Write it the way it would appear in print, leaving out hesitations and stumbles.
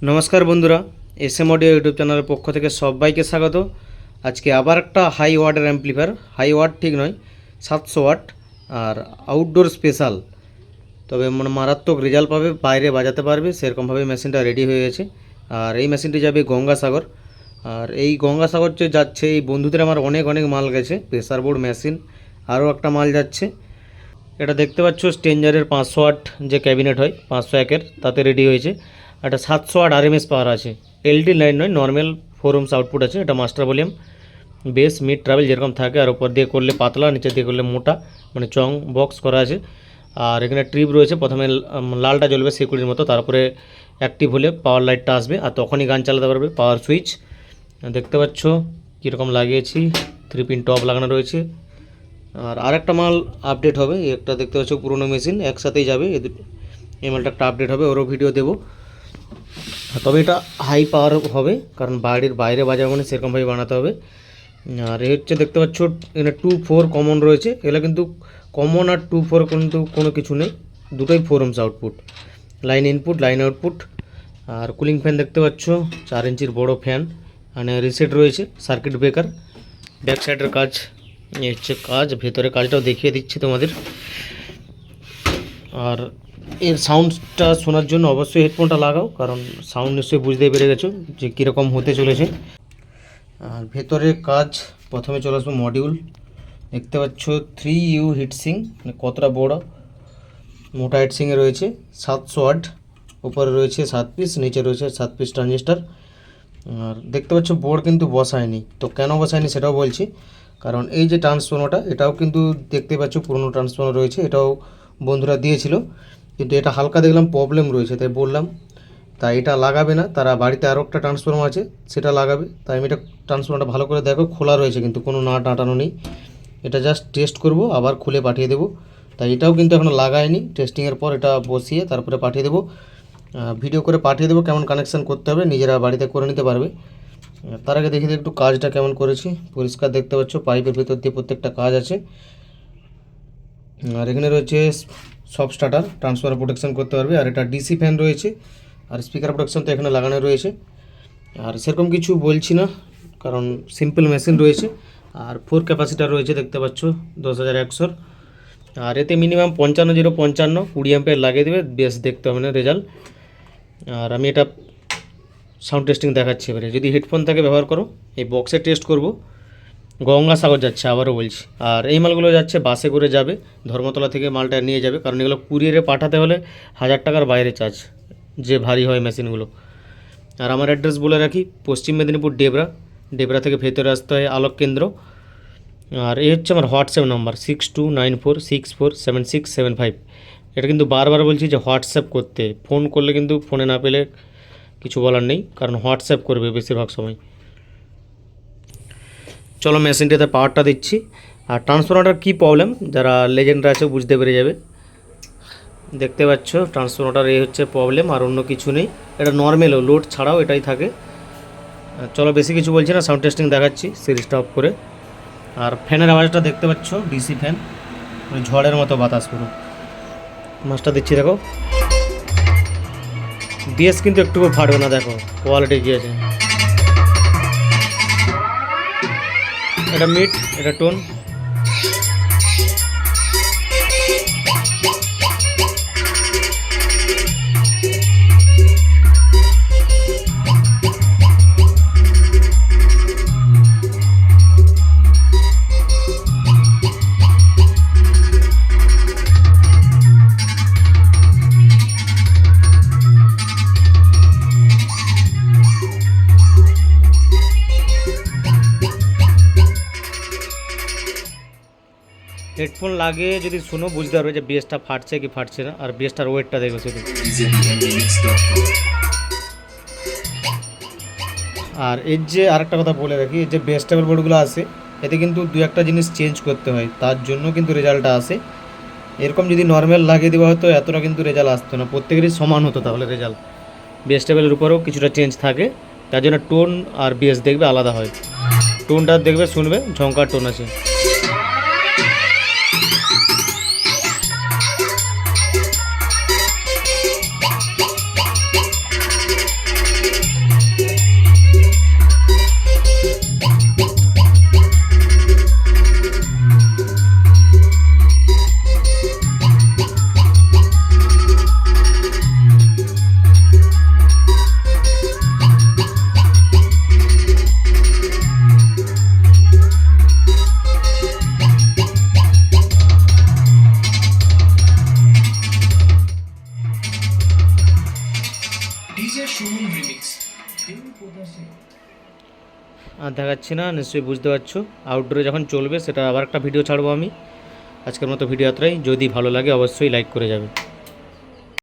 নমস্কার বন্ধুরা, SM audio YouTube চ্যানেলের পক্ষ থেকে সবাইকে স্বাগত। আজকে আবার একটা হাই ওয়াটের অ্যাম্পলিফায়ার, হাই ওয়াট ঠিক নয়, 700 ওয়াট আর আউটডোর স্পেশাল, তবে মারাত্মক রেজাল্ট পাবে, বাইরে বাজাতে পারবে, সেরকমভাবে মেশিনটা রেডি হয়ে গেছে। আর এই মেশিনটি যাবে গঙ্গাসাগর। আর এই গঙ্গাসাগর যে যাচ্ছে, এই বন্ধুদের আমার অনেক মাল গেছে, প্রেসার বোর্ড, মেশিন, আরও একটা মাল যাচ্ছে। এটা দেখতে পাচ্ছ স্টেঞ্জারের 500 ওয়াট যে ক্যাবিনেট হয় 501-এর, তাতে রেডি হয়েছে। একটা 700 ওয়াট আরএমএস পাওয়ার আছে, এলডি লাইন নয়, নর্মাল 4 ohms আউটপুট আছে। এটা master volume, base, mid, travel যেরকম থাকে, আর উপর দিয়ে করলে পাতলা, নিচে দিয়ে করলে মোটা, মানে চং বক্স করা আছে। আর এখানে ট্রিপ রয়েছে, প্রথমে লালটা জ্বলবে সিকিউরিটির মতো, তারপরে অ্যাক্টিভ হলে পাওয়ার লাইটটা আসবে, আর তখনই গান চালাতে পারবে। পাওয়ার সুইচ দেখতে পাচ্ছ কীরকম লাগিয়েছি, 3 পিন টপ লাগানো রয়েছে। আর আরেকটা মাল আপডেট হবে, একটা দেখতে পাচ্ছ পুরোনো মেশিন, একসাথেই যাবে, এই মালটা একটা আপডেট হবে, ওরও ভিডিও দেবো। তবে এটা হাই পাওয়ার হবে, কারণ বাড়ির বাইরে বাজার মানে সেরকমভাবে বানাতে হবে। আর এই হচ্ছে দেখতে পাচ্ছ এখানে 2-4 কমন রয়েছে, এগুলো কিন্তু কমন আর 2-4 কিন্তু কোনো কিছু নেই, দুটোই 4 ohms output, line input, line output. আর কুলিং ফ্যান দেখতে পাচ্ছ, 4 ইঞ্চির বড় ফ্যান, মানে রিসেট রয়েছে, সার্কিট ব্রেকার। ব্যাক সাইডের কাজ, এই হচ্ছে কাজ, ভেতরে কাজটাও দেখিয়ে দিচ্ছি তোমাদের। আর এর সাউন্ডটা শোনার জন্য অবশ্যই হেডফোনটা লাগাও, কারণ সাউন্ড নিশ্চয়ই বুঝতেই পেরে গেছো যে কীরকম হতে চলেছে। আর ভেতরে কাজ, প্রথমে চলে আসবো মডিউল, দেখতে পাচ্ছ 3U হিটসিং, মানে কতটা বড় মোটা হিটসিংয়ে রয়েছে, 700 ওয়াট, উপরে রয়েছে 7 পিস, নিচে রয়েছে 7 পিস ট্রানজিস্টার। আর দেখতে পাচ্ছ বোর্ড কিন্তু বসায়নি, তো কেন বসায়নি সেটাও বলছি। কারণ এই যে ট্রান্সফর্মারটা, এটাও কিন্তু দেখতে পাচ্ছ পুরনো ট্রান্সফর্মার রয়েছে, এটাও বন্ধুরা দিয়েছিল, কিন্তু এটা হালকা দেখলাম প্রবলেম রয়েছে, তাই বললাম। তাই এটা লাগাবে না, তারা বাড়িতে আরও একটা ট্রান্সফর্মার আছে সেটা লাগাবে। তাই আমি এটা ট্রান্সফর্মারটা ভালো করে দেখো, খোলা রয়েছে কিন্তু কোনো নাট আটানো নেই। এটা জাস্ট টেস্ট করব, আবার খুলে পাঠিয়ে দেবো। তাই এটাও কিন্তু এখনও লাগায়নি, টেস্টিংয়ের পর এটা বসিয়ে তারপরে পাঠিয়ে দেবো, ভিডিও করে পাঠিয়ে দেবো কেমন কানেকশান করতে হবে, নিজেরা বাড়িতে করে নিতে পারবে। তার আগে দেখে একটু কাজটা কেমন করেছি, পরিষ্কার দেখতে পাচ্ছ, পাইপের ভেতর দিয়ে প্রত্যেকটা কাজ আছে। আর এখানে রয়েছে সব স্টার্টার, ট্রান্সফার প্রোটেকশন করতে পারবে। আর এটা ডিসি ফ্যান রয়েছে, আর স্পিকার প্রোটেকশন তো এখানে লাগানো রয়েছে। আর সেরকম কিছু বলছি না, কারণ সিম্পল মেশিন রয়েছে। আর 4 ক্যাপাসিটার রয়েছে দেখতে পাচ্ছ 10100। আর এতে মিনিমাম 55-055 20 অ্যাম্পিয়ার লাগিয়ে দেবে, বেশ দেখতে হবে না রেজাল্ট। আর আমি এটা সাউন্ড টেস্টিং দেখাচ্ছি এবারে। যদি হেডফোন থেকে ব্যবহার করো, এই বক্সে টেস্ট করব। গঙ্গাসাগর যাচ্ছে, আবারও বলছি। আর এই মালগুলো যাচ্ছে বাসে করে যাবে, ধর্মতলা থেকে মালটা নিয়ে যাবে, কারণ এগুলো কুরিয়ারে পাঠাতে হলে 1000 টাকার বাইরে চার্জ, যে ভারী হয় মেশিনগুলো। আর আমার অ্যাড্রেস বলে রাখি, পশ্চিম মেদিনীপুর ডেবরা থেকে ভেতরে আসতে হয় আলোক কেন্দ্র। আর এই হচ্ছে আমার হোয়াটসঅ্যাপ নাম্বার 6294647675। এটা কিন্তু বারবার বলছি যে হোয়াটসঅ্যাপ করতে, ফোন করলে কিন্তু ফোনে না পেলে কিছু বলার নেই, কারণ হোয়াটসঅ্যাপ করবে বেশিরভাগ সময়। চলো মেশিনটাতে পাওয়ারটা দিচ্ছি। আর ট্রান্সফরমারটার কী প্রবলেম, যারা লেজেন্ডরা আছে বুঝতে পেরে যাবে। দেখতে পাচ্ছ ট্রান্সফরমারটার এই হচ্ছে প্রবলেম, আর অন্য কিছু নেই। এটা নর্মালও লোড ছাড়াও এটাই থাকে। চলো বেশি কিছু বলছি না, সাউন্ড টেস্টিং দেখাচ্ছি সিরিজটা অফ করে। আর ফ্যানের আওয়াজটা দেখতে পাচ্ছ, ডিসি ফ্যান, ঝড়ের মতো বাতাস পুরো। মাছটা দিচ্ছি দেখো, বেশ কিন্তু একটুকু ফাটবে না, দেখো কোয়ালিটি কী আছে। এটা মিড, এটা টোন। হেডফোন লাগিয়ে যদি শুনো বুঝতে পারবে যে বেসটা ফাটছে কি ফাটছে না। আর বেসটার ওয়েটটা দেখবে শুধু। আর এর যে আরেকটা কথা বলে রাখি, যে বেস টেবিল বোর্ডগুলো আসে, এতে কিন্তু 2-1টা জিনিস চেঞ্জ করতে হয়, তার জন্য কিন্তু রেজাল্টটা আসে। এরকম যদি নর্মাল লাগিয়ে দেওয়া হতো এতটা কিন্তু রেজাল্ট আসতো না, প্রত্যেকেরই সমান হতো তাহলে রেজাল্ট। বেস টেবিলের উপরেও কিছুটা চেঞ্জ থাকে, তার জন্য টোন আর বেস দেখবে আলাদা হয়। টোনটা দেখবে শুনবে ঝঙ্কার টোন আছে। আর দেখাচ্ছি না, নিশ্চয়ই বুঝতে পারছো। আউটডোরে যখন চলবে সেটা আবার একটা ভিডিও ছাড়বো আমি। আজকের মতো ভিডিও এতটাই। যদি ভালো লাগে অবশ্যই লাইক করে যাবে।